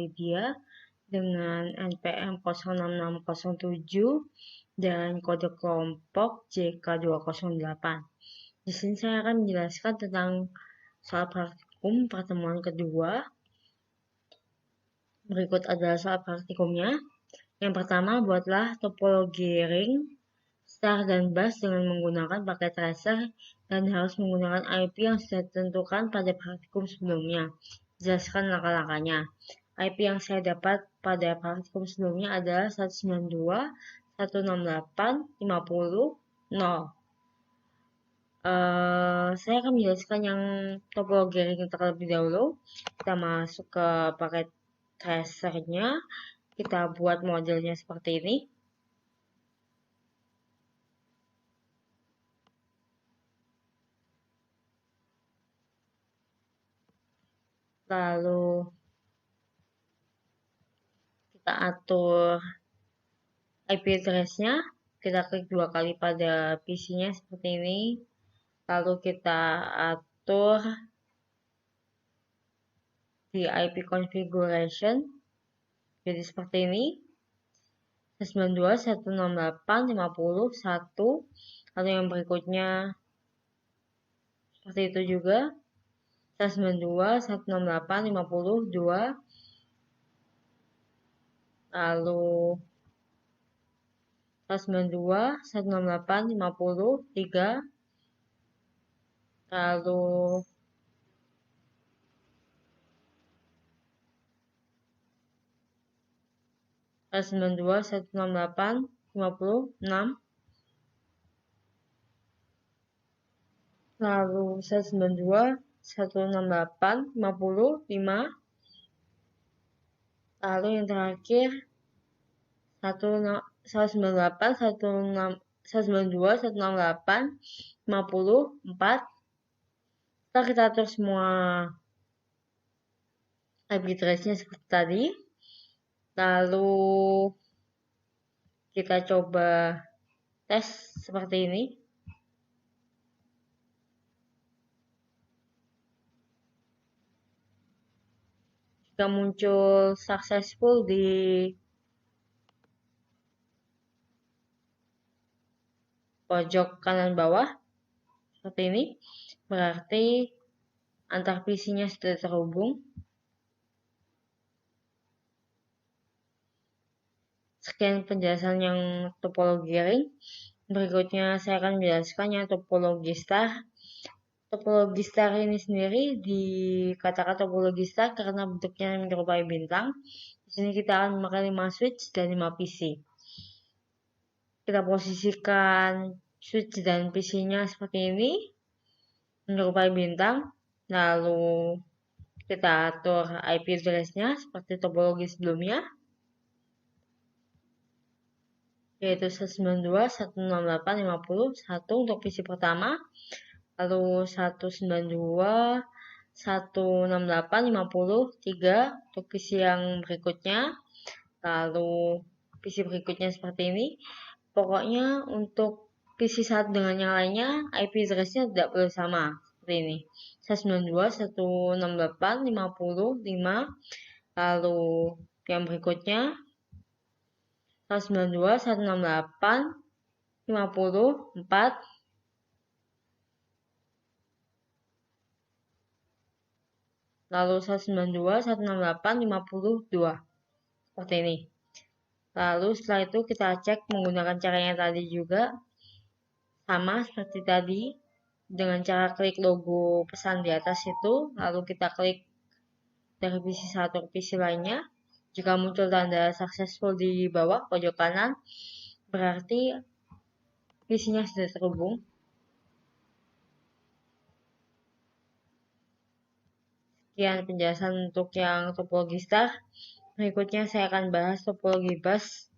Lydia dengan NPM 06607 dan kode kelompok JK208. Di sini saya akan menjelaskan tentang soal praktikum pertemuan kedua. Berikut adalah soal praktikumnya. Yang pertama, buatlah topologi ring, star, dan bus dengan menggunakan paket tracer dan harus menggunakan IP yang sudah ditentukan pada praktikum sebelumnya. Jelaskan langkah-langkahnya. IP yang saya dapat pada praktikum sebelumnya adalah 192.168.50.0. Saya akan menjelaskan yang topologi ring terlebih dahulu. Kita masuk ke paket tracernya. Kita buat modelnya seperti ini. Lalu kita atur IP address-nya. Kita klik 2 kali pada PC-nya seperti ini. Lalu kita atur di IP configuration. Jadi seperti ini. 192.168.50.1. Lalu yang berikutnya seperti itu juga. 192.168.50.2. Lalu 192.168.50.3. Lalu 192.168.56. Lalu 192.168.55. Lalu yang terakhir 192.168.54. Setelah kita atur semua IP address-nya seperti tadi, lalu kita coba tes seperti ini. Jika muncul successful di pojok kanan bawah seperti ini, berarti antar PC-nya sudah terhubung. Sekian penjelasan yang topologi ring. Berikutnya saya akan menjelaskan yang topologi star. Topologi star ini sendiri dikatakan topologi star karena bentuknya menyerupai bintang. Di sini kita akan memakai 5 switch dan 5 PC. Kita posisikan switch dan PC-nya seperti ini, menyerupai bintang. Lalu kita atur IP address-nya seperti topologi sebelumnya, yaitu 192.168.50.1 untuk PC pertama. Lalu 192.168.50.3 untuk PC yang berikutnya. Lalu PC berikutnya seperti ini. Pokoknya untuk PC satu dengan yang lainnya IP address-nya tidak perlu sama seperti ini. 192.168.50.5. Lalu yang berikutnya 192.168.50.4. Lalu 192.168.52 seperti ini. Lalu setelah itu kita cek menggunakan caranya tadi juga, sama seperti tadi, dengan cara klik logo pesan di atas itu. Lalu kita klik dari PC satu ke PC lainnya. Jika muncul tanda successful di bawah pojok kanan, berarti PC-nya sudah terhubung. Sekian penjelasan untuk yang topologi star. Berikutnya saya akan bahas topologi bus.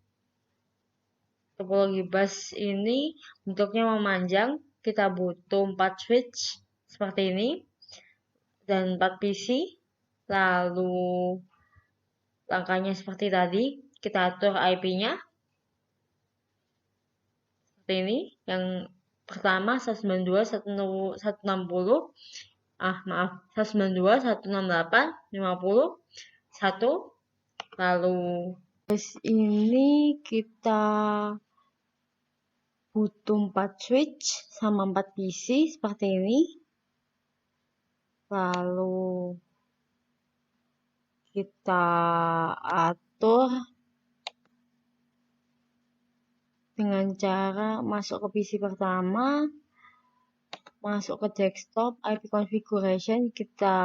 Topologi bus ini bentuknya memanjang. Kita butuh 4 switch seperti ini dan 4 PC. Lalu langkahnya seperti tadi. Kita atur IP-nya seperti ini. Yang pertama 192.168.50.1. Lalu ini kita butuh 4 switch sama 4 PC seperti ini. Lalu kita atur dengan cara masuk ke PC pertama, masuk ke desktop, IP configuration, kita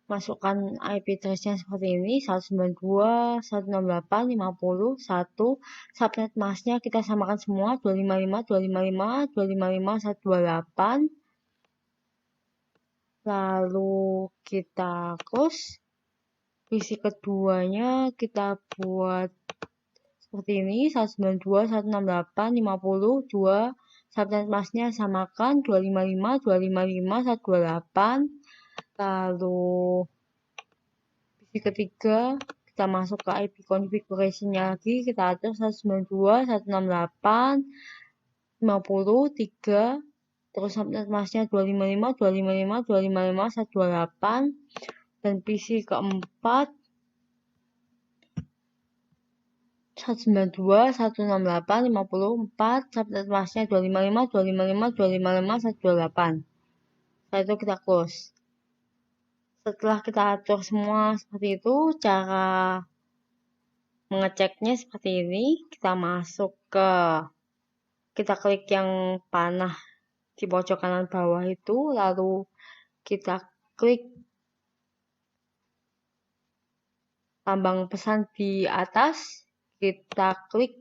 masukkan IP address-nya seperti ini, 192.168.50.1, subnet masknya kita samakan semua, 255.255.255.128. Lalu kita close. PC keduanya kita buat seperti ini, 192.168.50.2, subnet masknya samakan 255.255.128. Lalu PC ketiga kita masuk ke IP configuration-nya lagi, kita atur 192.168.50.3, terus subnet masknya 255.255.255.128. Dan PC keempat 192.168.54, subnet masknya 255.255.255.128. Setelah itu kita close. Setelah kita atur semua seperti itu, cara mengeceknya seperti ini. Kita klik yang panah di pojok kanan bawah itu, lalu kita klik lambang pesan di atas, kita klik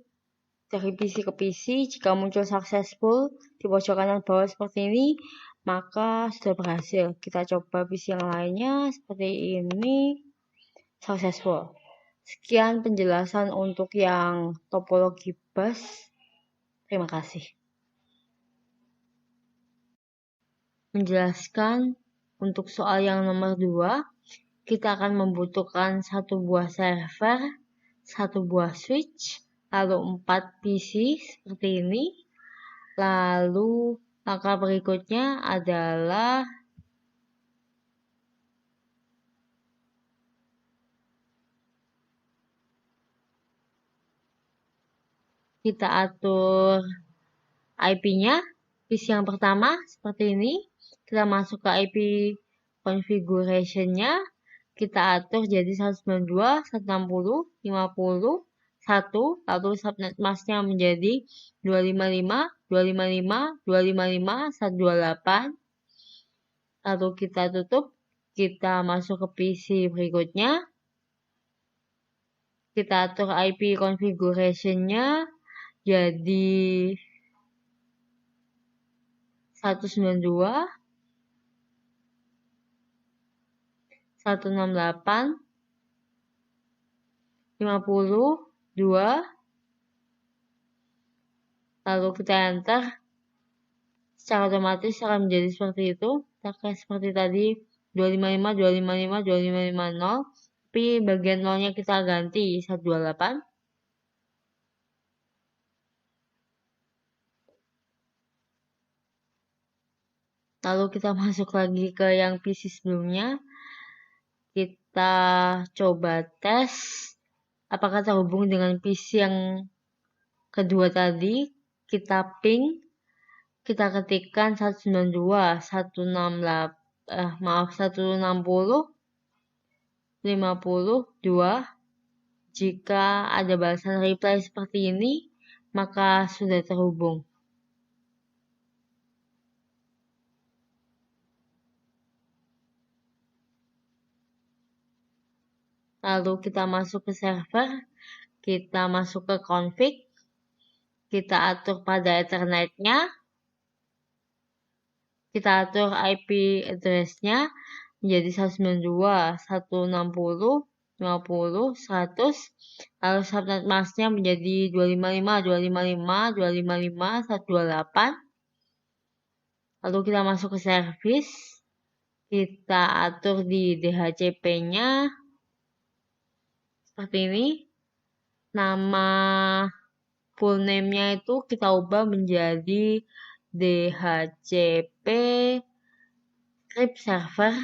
dari PC ke PC. Jika muncul successful di pojok kanan bawah seperti ini, maka sudah berhasil. Kita coba PC yang lainnya seperti ini, successful. Sekian penjelasan untuk yang topologi bus. Terima kasih. Menjelaskan untuk soal yang nomor 2, kita akan membutuhkan 1 buah server, 1 buah switch, lalu 4 PC seperti ini. Lalu langkah berikutnya adalah kita atur IP-nya. PC yang pertama seperti ini. Kita masuk ke IP configuration-nya. Kita atur jadi 192.168.50.1, lalu subnet masknya menjadi 255.255.255.128. Lalu kita tutup, kita masuk ke PC berikutnya. Kita atur IP configuration-nya jadi 192.168.50.2, lalu kita enter. Secara otomatis akan menjadi seperti itu. Kita kayak seperti tadi 255.255.255.0, tapi bagian 0-nya kita ganti 128. Lalu kita masuk lagi ke yang PC sebelumnya. Kita coba tes apakah terhubung dengan PC yang kedua tadi. Kita ping, kita ketikkan 160.50.2. Jika ada balasan reply seperti ini, maka sudah terhubung. Lalu kita masuk ke server, kita masuk ke config, kita atur pada Ethernet-nya, kita atur IP address-nya menjadi 192.168.50.100, lalu subnet masknya menjadi 255.255.255.128. Lalu kita masuk ke service, kita atur di DHCP-nya seperti ini. Nama full name-nya itu kita ubah menjadi DHCP script server.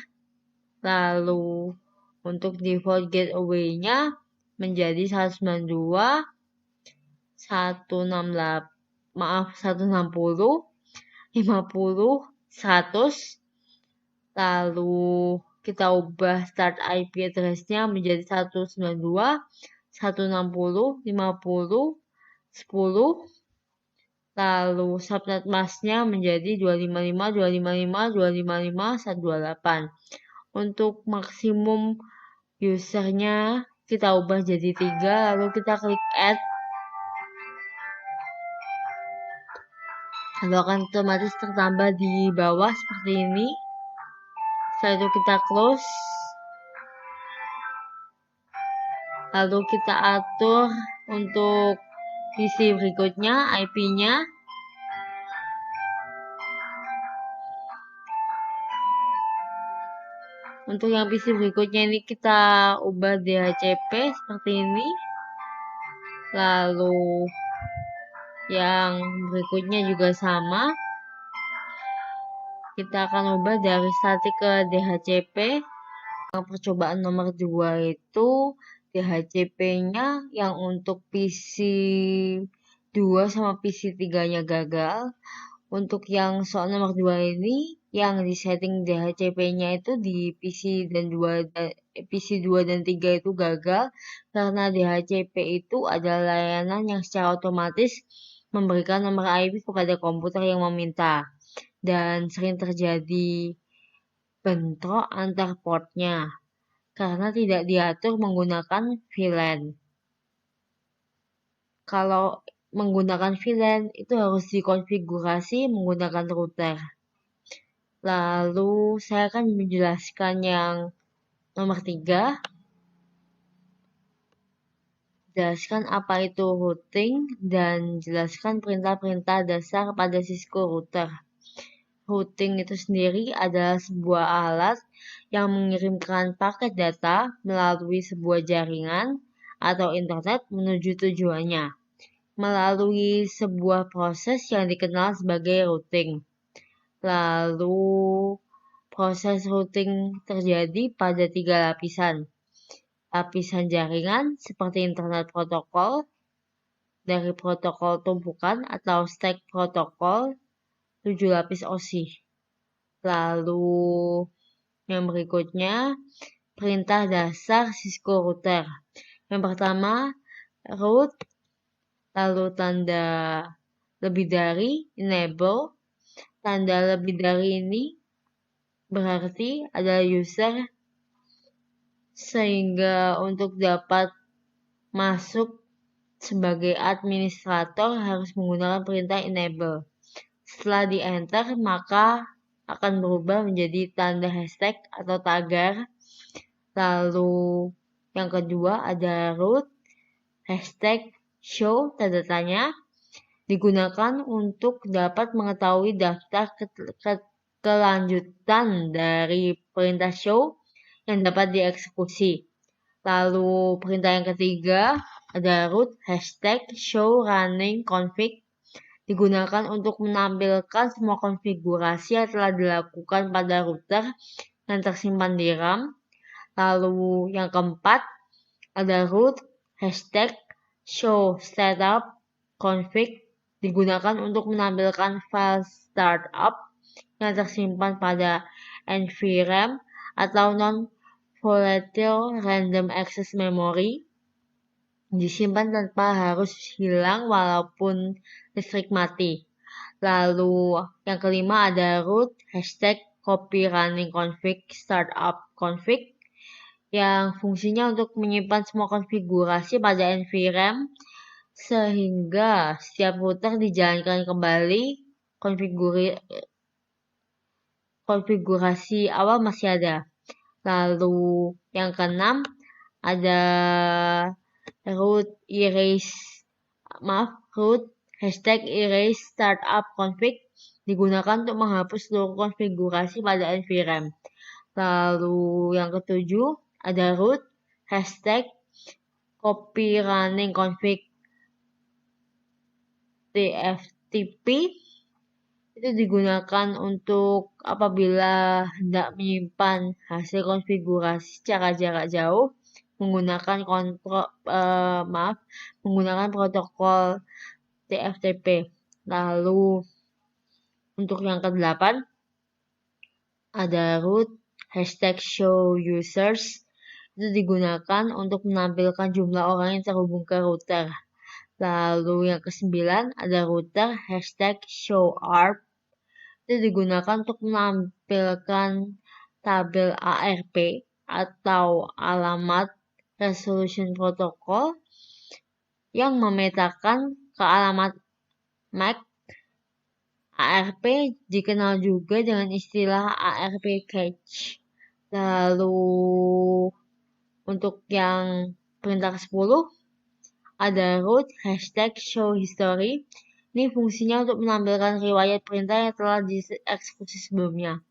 Lalu untuk default gateway-nya menjadi 192, 160, 50, 100. Lalu kita ubah start IP address-nya menjadi 192, 160, 50, 10. Lalu subnet mask-nya menjadi 255, 255, 255, 128. Untuk maksimum usernya kita ubah jadi 3, lalu kita klik add. Lalu akan otomatis tertambah di bawah seperti ini. Setelah itu kita close. Lalu kita atur untuk PC berikutnya, IP-nya. Untuk yang PC berikutnya ini kita ubah DHCP seperti ini. Lalu yang berikutnya juga sama. Kita akan ubah dari static ke DHCP. Percobaan nomor 2 itu DHCP-nya yang untuk PC 2 sama PC 3-nya gagal. Untuk yang soal nomor 2 ini, yang di setting DHCP-nya itu di PC 2 dan 3 itu gagal karena DHCP itu adalah layanan yang secara otomatis memberikan nomor IP kepada komputer yang meminta, dan sering terjadi bentrok antar portnya karena tidak diatur menggunakan VLAN. Kalau menggunakan VLAN itu harus dikonfigurasi menggunakan router. Lalu saya akan menjelaskan yang nomor 3. Jelaskan apa itu routing dan jelaskan perintah-perintah dasar pada Cisco router. Routing itu sendiri adalah sebuah alat yang mengirimkan paket data melalui sebuah jaringan atau internet menuju tujuannya melalui sebuah proses yang dikenal sebagai routing. Lalu proses routing terjadi pada 3 lapisan. Lapisan jaringan seperti internet protokol, dari protokol tumpukan atau stack protokol, 7 lapis OSI. Lalu yang berikutnya, perintah dasar Cisco router. Yang pertama, root, lalu tanda lebih dari, enable. Tanda lebih dari ini berarti adalah user, sehingga untuk dapat masuk sebagai administrator harus menggunakan perintah enable. Setelah di enter maka akan berubah menjadi tanda hashtag atau tagar. Lalu yang kedua ada root, hashtag show tanda tanya, digunakan untuk dapat mengetahui daftar kelanjutan dari perintah show yang dapat dieksekusi. Lalu perintah yang ketiga ada root hashtag show running config, digunakan untuk menampilkan semua konfigurasi yang telah dilakukan pada router yang tersimpan di RAM. Lalu yang keempat ada root hashtag show startup config, digunakan untuk menampilkan file startup yang tersimpan pada NVRAM atau non-volatile random access memory, disimpan tanpa harus hilang walaupun listrik mati. Lalu yang kelima ada root hashtag copy running config startup config, yang fungsinya untuk menyimpan semua konfigurasi pada NVRAM sehingga setiap router dijalankan kembali konfigurasi awal masih ada. Lalu yang keenam ada root hashtag erase startup config, digunakan untuk menghapus seluruh konfigurasi pada NVRAM. Lalu yang ketujuh ada root hashtag copy running config TFTP, itu digunakan untuk apabila hendak menyimpan hasil konfigurasi secara jarak jauh menggunakan menggunakan protokol TFTP. Lalu untuk yang ke-8 ada root #showUsers. Itu digunakan untuk menampilkan jumlah orang yang terhubung ke router. Lalu yang ke-9 ada router #showARP. Itu digunakan untuk menampilkan tabel ARP atau alamat resolution protokol yang memetakan ke alamat MAC. ARP dikenal juga dengan istilah ARP cache. Lalu untuk yang perintah ke-10 ada root #showHistory. Ini fungsinya untuk menampilkan riwayat perintah yang telah dieksekusi sebelumnya.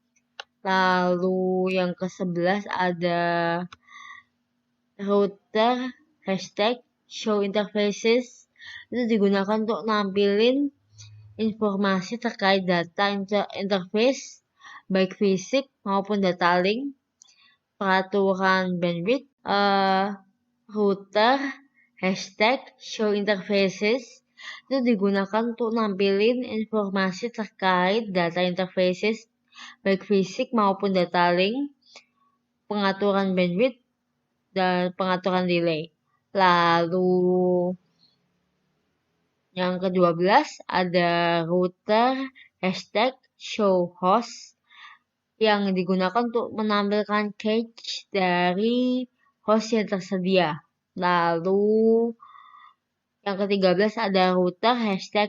Lalu yang ke-11 ada router #showInterfaces. Itu digunakan untuk nampilin informasi terkait data interface, baik fisik maupun data link, peraturan bandwidth. Router #showInterfaces itu digunakan untuk nampilin informasi terkait data interfaces, baik fisik maupun data link, pengaturan bandwidth, dan pengaturan delay. Lalu yang ke-12 ada router #showhost yang digunakan untuk menampilkan cache dari host yang tersedia. Lalu yang ke-13 ada router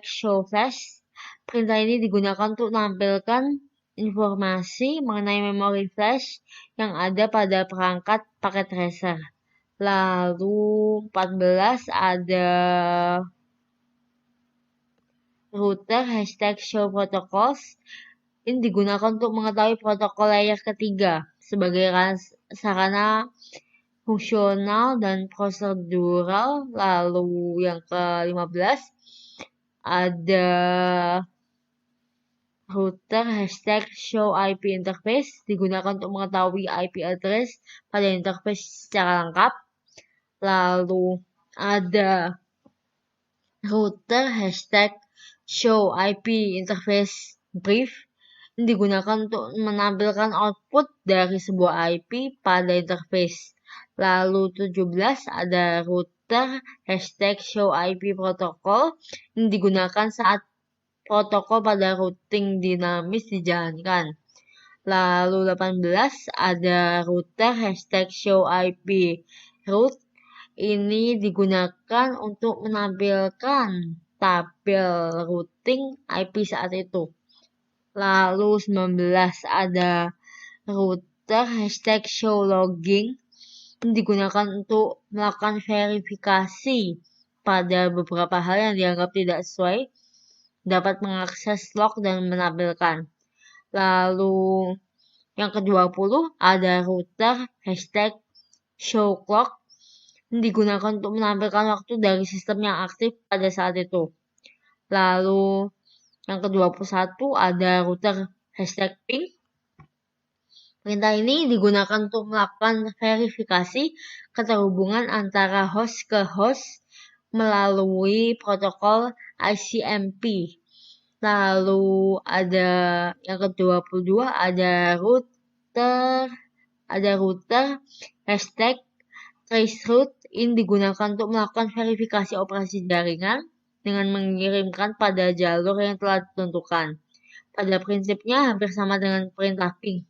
#showflash. Perintah ini digunakan untuk menampilkan informasi mengenai memori flash yang ada pada perangkat packet tracer. Lalu 14 ada router #showprotocols. Ini digunakan untuk mengetahui protokol layer ketiga sebagai sarana fungsional dan prosedural. Lalu yang ke-15 ada router #showIPinterface digunakan untuk mengetahui IP address pada interface secara lengkap. Lalu ada router #showIPinterface brief. Ini digunakan untuk menampilkan output dari sebuah IP pada interface. Lalu 17 ada router #showIPprotocol. Ini digunakan saat protokol pada routing dinamis dijalankan. Lalu 18 ada router #showIProute. Ini digunakan untuk menampilkan tabel routing IP saat itu. Lalu 19 ada router #showlogging. Ini digunakan untuk melakukan verifikasi pada beberapa hal yang dianggap tidak sesuai, dapat mengakses log dan menampilkan. Lalu yang ke-20 ada router #showclock. Ini digunakan untuk menampilkan waktu dari sistem yang aktif pada saat itu. Lalu yang ke-21 ada router #ping. Perintah ini digunakan untuk melakukan verifikasi keterhubungan antara host ke host melalui protokol ICMP. Lalu ada yang ke-22 ada router #traceroute. Ini digunakan untuk melakukan verifikasi operasi jaringan dengan mengirimkan pada jalur yang telah ditentukan. Pada prinsipnya hampir sama dengan perintah ping.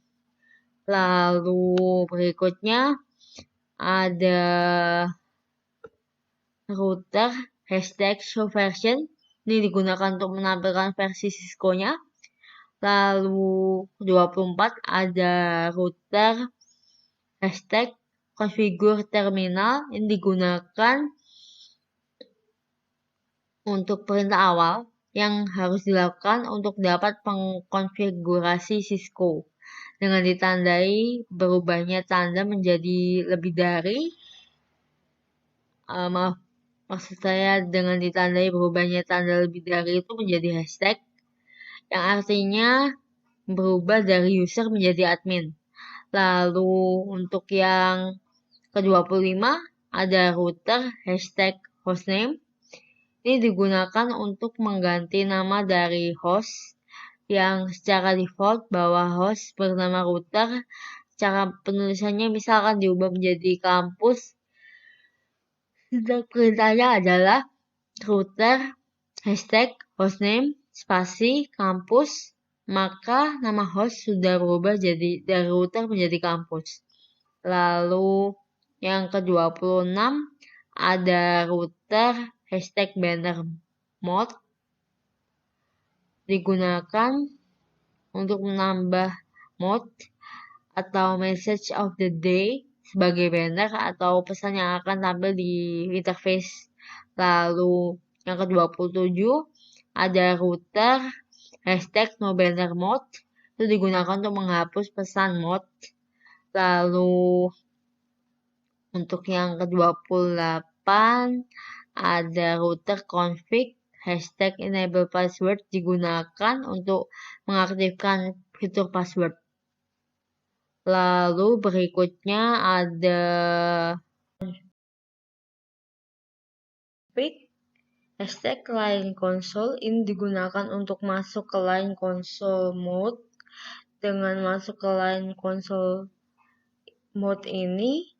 Lalu berikutnya ada router #showversion. Ini digunakan untuk menampilkan versi Cisco-nya. Lalu 24 ada router #configureterminal. Ini digunakan untuk perintah awal yang harus dilakukan untuk dapat mengkonfigurasi Cisco dengan ditandai berubahnya tanda menjadi lebih dari maksud saya dengan ditandai berubahnya tanda lebih dari itu menjadi hashtag yang artinya berubah dari user menjadi admin. Lalu untuk yang Ke-25 ada router hashtag hostname. Ini digunakan untuk mengganti nama dari host yang secara default bahwa host bernama router. Cara penulisannya misalkan diubah menjadi kampus. Perintahnya adalah router hashtag hostname spasi kampus, maka nama host sudah berubah jadi dari router menjadi kampus. Lalu yang ke-26 ada router hashtag banner mode, digunakan untuk menambah mode atau message of the day sebagai banner atau pesan yang akan tampil di interface. Lalu yang ke-27 ada router hashtag no banner mode, itu digunakan untuk menghapus pesan mode. Lalu untuk yang ke-28 ada router config hashtag enable password, digunakan untuk mengaktifkan fitur password. Lalu berikutnya ada config hashtag client console, ini digunakan untuk masuk ke line console mode. Dengan masuk ke line console mode ini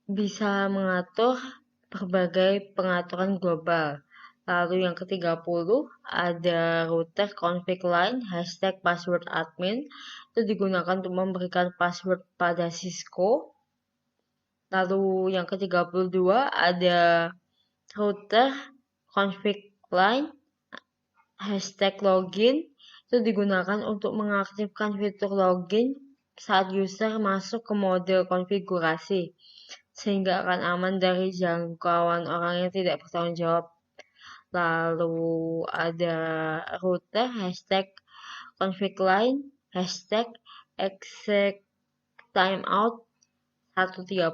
bisa mengatur berbagai pengaturan global. Lalu yang ke-30 ada router config line hashtag password admin, itu digunakan untuk memberikan password pada Cisco. Lalu yang ke-32 ada router config line hashtag login, itu digunakan untuk mengaktifkan fitur login saat user masuk ke mode konfigurasi, sehingga akan aman dari jangkauan orang yang tidak bertanggung jawab. Lalu ada router hashtag config line hashtag exec timeout 130.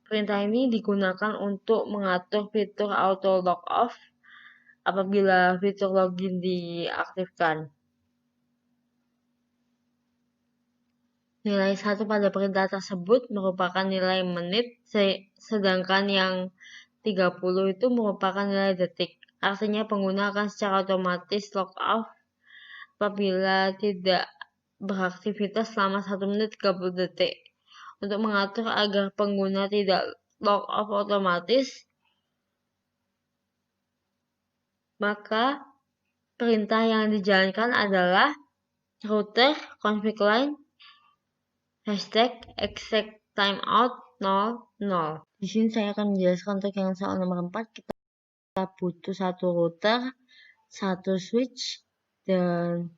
Perintah ini digunakan untuk mengatur fitur auto log off apabila fitur login diaktifkan. Nilai 1 pada perintah tersebut merupakan nilai menit, sedangkan yang 30 itu merupakan nilai detik. Artinya pengguna akan secara otomatis log off apabila tidak beraktivitas selama 1 menit 30 detik. Untuk mengatur agar pengguna tidak log off otomatis, maka perintah yang dijalankan adalah router config line hashtag exec timeout 00. Di sini saya akan menjelaskan untuk yang soal nomor 4. Kita butuh satu router, satu switch, dan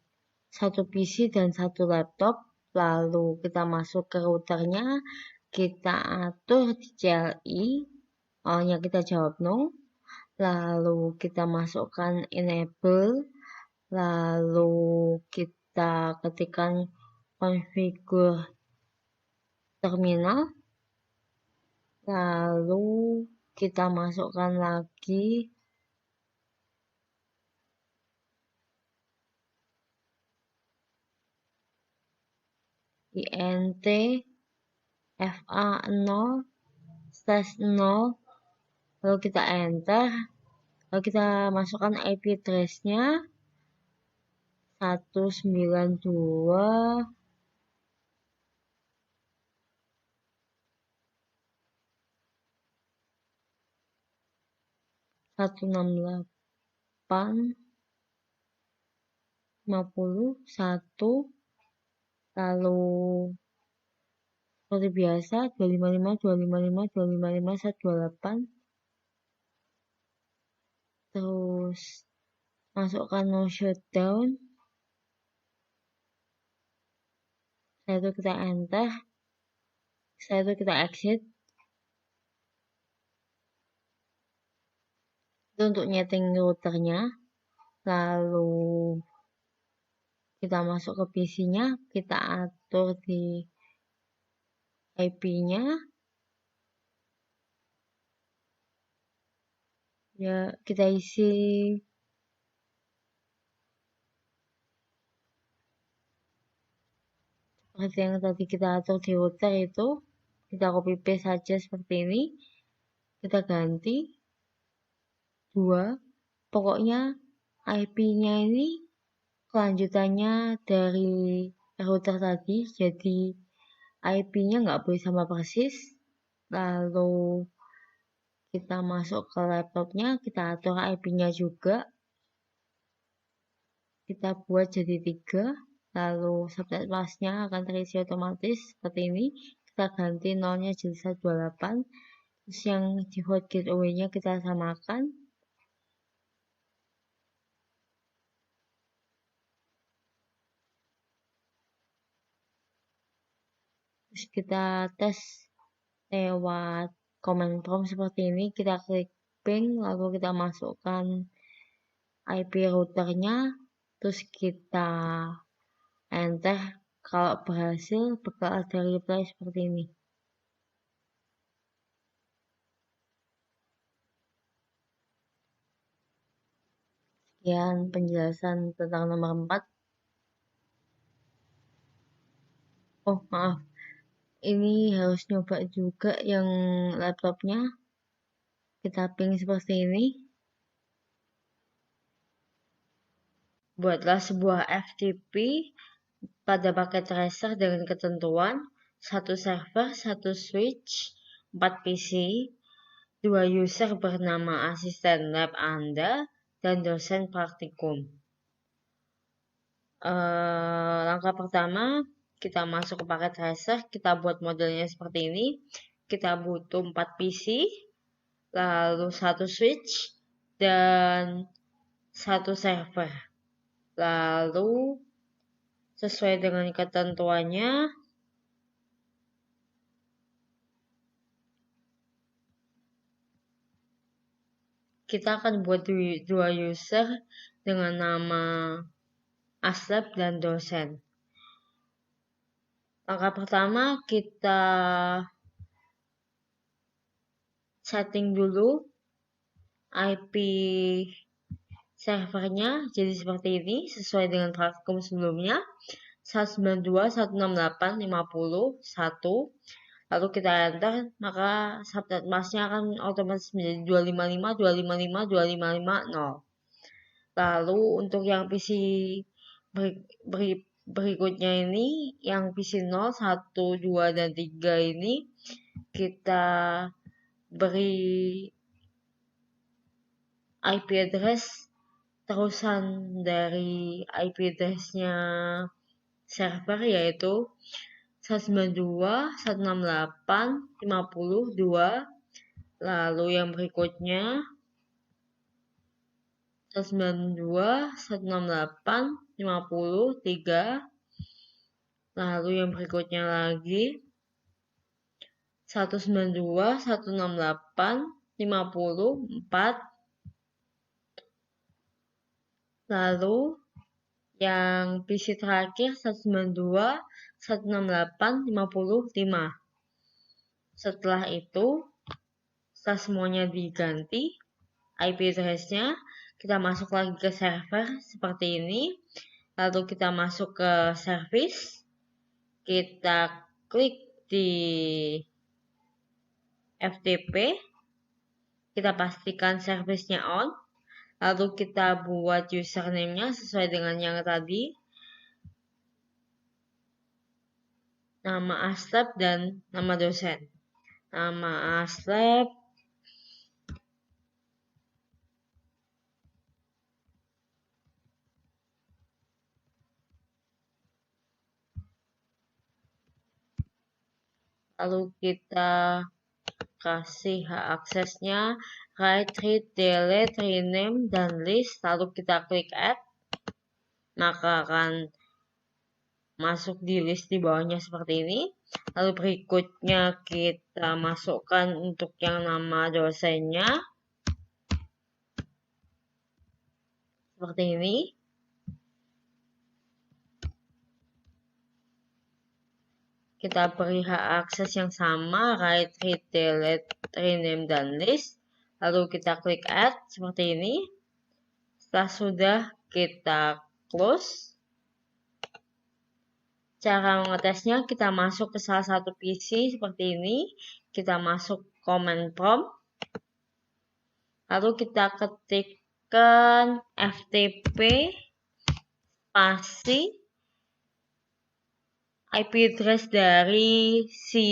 satu PC dan satu laptop. Lalu kita masuk ke routernya, kita atur di CLI, awalnya kita jawab no. Lalu kita masukkan enable, lalu kita ketikkan configure terminal, lalu kita masukkan lagi int fa0/0, lalu kita enter, lalu kita masukkan IP address-nya 192 168.50.1, lalu seperti biasa 255.255.255.128, terus masukkan no shutdown, setelah itu kita enter, setelah itu kita exit. Itu untuk nyeting routernya. Lalu kita masuk ke PC-nya, kita atur di IP-nya, ya kita isi seperti yang tadi kita atur di router itu. kita copy paste saja seperti ini, kita ganti 2, pokoknya IP-nya ini kelanjutannya dari router tadi, jadi IP-nya nggak boleh sama persis. Lalu kita masuk ke laptopnya, kita atur IP-nya juga, kita buat jadi 3, lalu subnet masknya akan terisi otomatis seperti ini. Kita ganti 0-nya jadi 128, terus yang di hot gateway-nya kita samakan. Terus kita tes lewat command prompt seperti ini, kita klik ping, lalu kita masukkan IP routernya, terus kita enter. Kalau berhasil bakal ada reply seperti ini. Sekian penjelasan tentang nomor 4. Oh maaf, ini harus nyoba juga yang laptopnya. Kita ping seperti ini. Buatlah sebuah FTP pada paket tracer dengan ketentuan 1 server, 1 switch, 4 PC, 2 user bernama asisten lab Anda, dan dosen praktikum. Langkah pertama, kita masuk ke paket tracer, kita buat modelnya seperti ini. Kita butuh 4 PC, lalu 1 switch, dan 1 server. Lalu sesuai dengan ketentuannya, kita akan buat 2 user dengan nama aslab dan dosen. Langkah pertama, kita setting dulu IP servernya jadi seperti ini, sesuai dengan praktikum sebelumnya, 192.168.50.1. Lalu kita enter, maka subnet masknya akan otomatis menjadi 255.255.255.0. Lalu untuk yang PC berikutnya ini, yang PC 0, 1, 2, dan 3 ini kita beri IP address terusan dari IP address-nya server, yaitu 192.168.50.2. Lalu yang berikutnya 192.168.50.3. Lalu yang berikutnya lagi 192.168.50.4. Lalu yang PC terakhir 192.168.50.5. Setelah itu, setelah semuanya diganti IP address-nya, kita masuk lagi ke server seperti ini. Lalu kita masuk ke service, kita klik di FTP, kita pastikan service-nya on. Lalu kita buat username-nya sesuai dengan yang tadi, nama aslab dan nama dosen. Nama aslab, lalu kita kasih hak aksesnya, write, read, delete, rename, dan list. Lalu kita klik add, maka akan masuk di list di bawahnya seperti ini. Lalu berikutnya kita masukkan untuk yang nama dosennya seperti ini. Kita beri hak akses yang sama, write, read, delete, rename, dan list. Lalu kita klik add seperti ini. Setelah sudah, kita close. Cara mengetesnya, kita masuk ke salah satu PC seperti ini, kita masuk command prompt, lalu kita ketikkan ftp spasi IP address dari si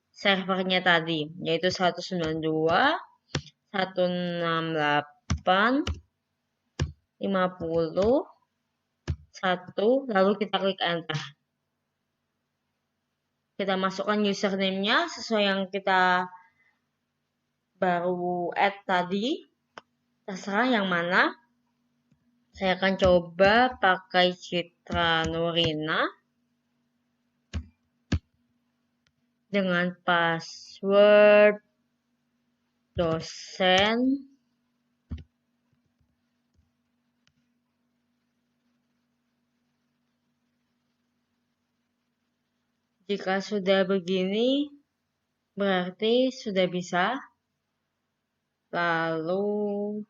servernya tadi, yaitu 192.168.50.1, lalu kita klik enter. Kita masukkan username-nya sesuai yang kita baru add tadi, terserah yang mana. Saya akan coba pakai Citra Nurina dengan password dosen. Jika sudah begini, berarti sudah bisa. Lalu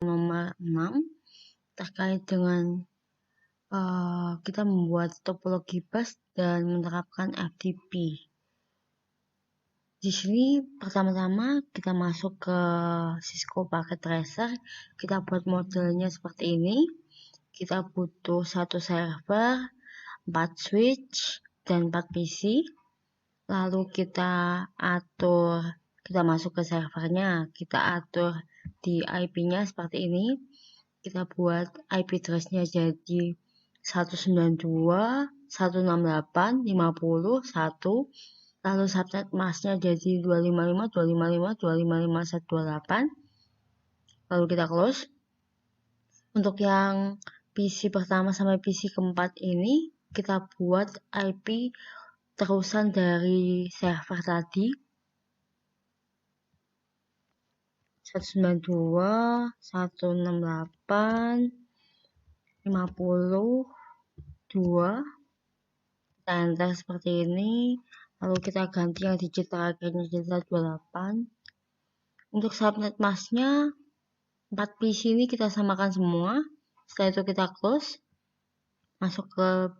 nomor 6 terkait dengan kita membuat topologi bus dan menerapkan FTP. Di sini pertama-tama kita masuk ke Cisco Packet Tracer, kita buat modelnya seperti ini. Kita butuh 1 server, 4 switch, dan 4 PC. Lalu kita atur, kita masuk ke servernya, kita atur di IP-nya seperti ini. Kita buat IP address-nya jadi 192.168.50.1, lalu subnet masknya jadi 255.255.255.128. Lalu kita close. Untuk yang PC pertama sampai PC keempat ini kita buat IP terusan dari server tadi, 192.168.50.2. Kita enter seperti ini, lalu kita ganti yang digit terakhirnya jadi 28. Untuk subnet masknya 4 PC ini kita samakan semua. Setelah itu kita close, masuk ke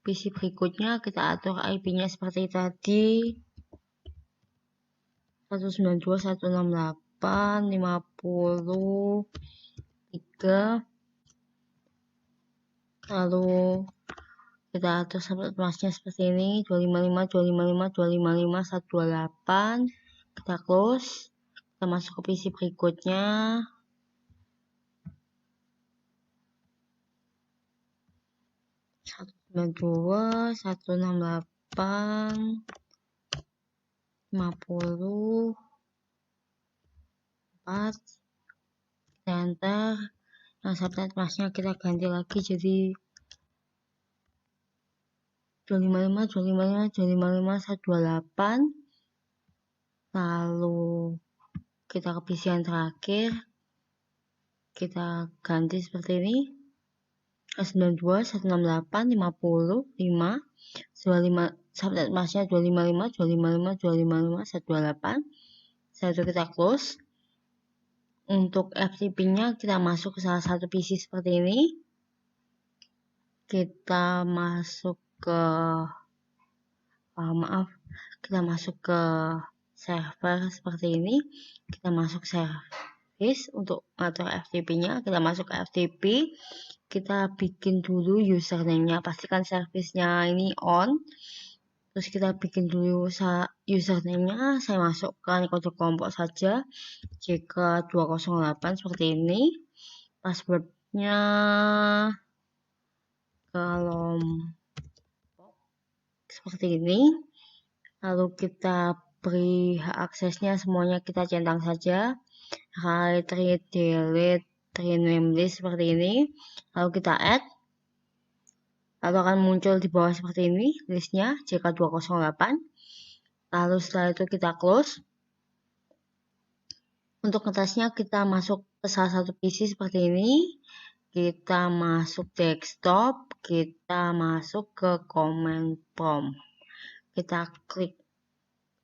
PC berikutnya, kita atur IP-nya seperti tadi, 192.168.50.3. Lalu kita atur subnet masknya seperti ini, 255.255.255.128. Kita close, kita masuk ke PC berikutnya, dua 168.50.4. Kita enter. Yang subnet masknya kita ganti lagi jadi 255.255.255.128. Lalu kita ke PC yang terakhir, kita ganti seperti ini, 192.168.50.5. Subnet masknya 255.255.255.128. Setelah itu kita close. Untuk FTP-nya kita masuk ke salah satu PC seperti ini. Kita masuk ke kita masuk ke server seperti ini. Kita masuk service untuk ngatur FTP-nya. Kita masuk ke FTP. Kita bikin dulu username-nya. Pastikan service-nya ini on. Terus kita bikin dulu username-nya. Saya masukkan kode kelompok saja, JK208 seperti ini. Password-nya kelompok seperti ini. Lalu kita beri hak aksesnya semuanya kita centang saja. Hide, read, delete, rename list seperti ini. Lalu kita add. Lalu akan muncul di bawah seperti ini listnya, JK208. Lalu setelah itu kita close. Untuk ngetesnya kita masuk ke salah satu PC seperti ini. Kita masuk desktop, kita masuk ke command prompt. Kita klik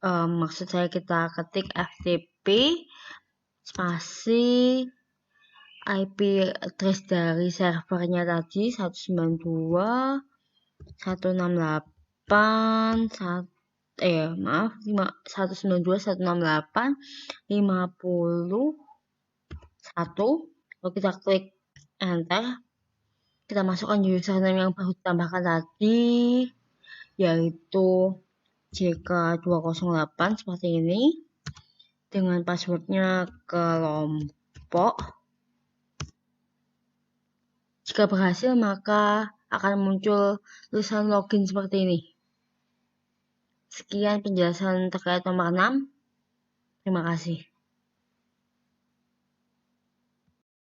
maksud saya kita ketik FTP spasi IP address dari servernya tadi 192.168.50.1. Lalu kita klik enter, kita masukkan username yang baru ditambahkan tadi, yaitu JK208 seperti ini, dengan passwordnya kelompok. Jika berhasil, maka akan muncul tulisan login seperti ini. Sekian penjelasan terkait nomor 6. Terima kasih.